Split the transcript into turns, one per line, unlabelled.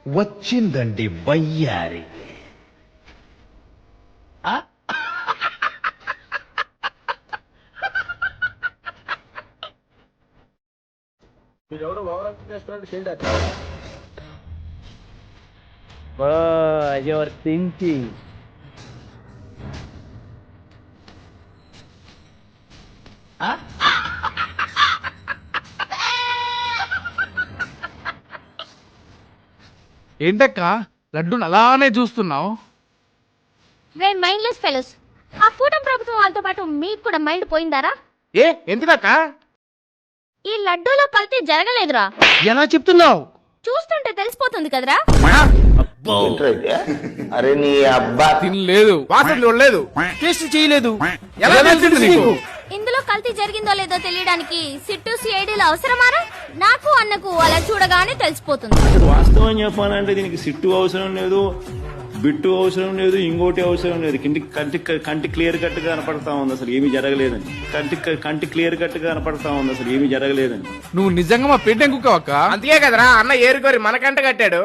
వచ్చిందండి వయ్యారి.
Your thinking.
ఏంటక్క లడ్డూని అలానే చూస్తున్నావు?
మైండ్లెస్ ఫెలోస్, ఆ కూటమి ప్రభుత్వం వాళ్ళతో పాటు మీకు కూడా మైండ్ పోయిందారా?
ఎందుకక్క?
ఈ లడ్డూలో కల్తీ జరగలేదురా.
ఎలా చెప్తున్నావు?
చూస్తుంటే తెలిసిపోతుంది కదరా.
అరే నీ అబ్బా
తినలేదు, వాసన చూడలేదు, టేస్ట్ చేయలేదు, ఎలా తెలిసింది నీకు?
ఇందులో కల్తీ జరిగిందో లేదో తెలియడానికి సిట్టు సిఐడీలు అవసరమారా? నాకు అన్నకు అలా చూడగానే తెలిసిపోతుంది.
వాస్తవం చెప్పాలంటే దీనికి సిట్టు అవసరం లేదు, బిట్టు అవసరం లేదు, ఇంకోటి అవసరం లేదు. కంటి క్లియర్ కట్ గా కనపడతా ఉంది అసలు ఏమీ జరగలేదని. కంటి క్లియర్ కట్ గా కనపడతా ఉంది అసలు ఏమీ జరగలేదని.
నువ్వు నిజంగా మా పెట్టెం కుక్కవక్క.
అందుకే కదరా అన్న ఏరుకోరి మనకంట కట్టాడు.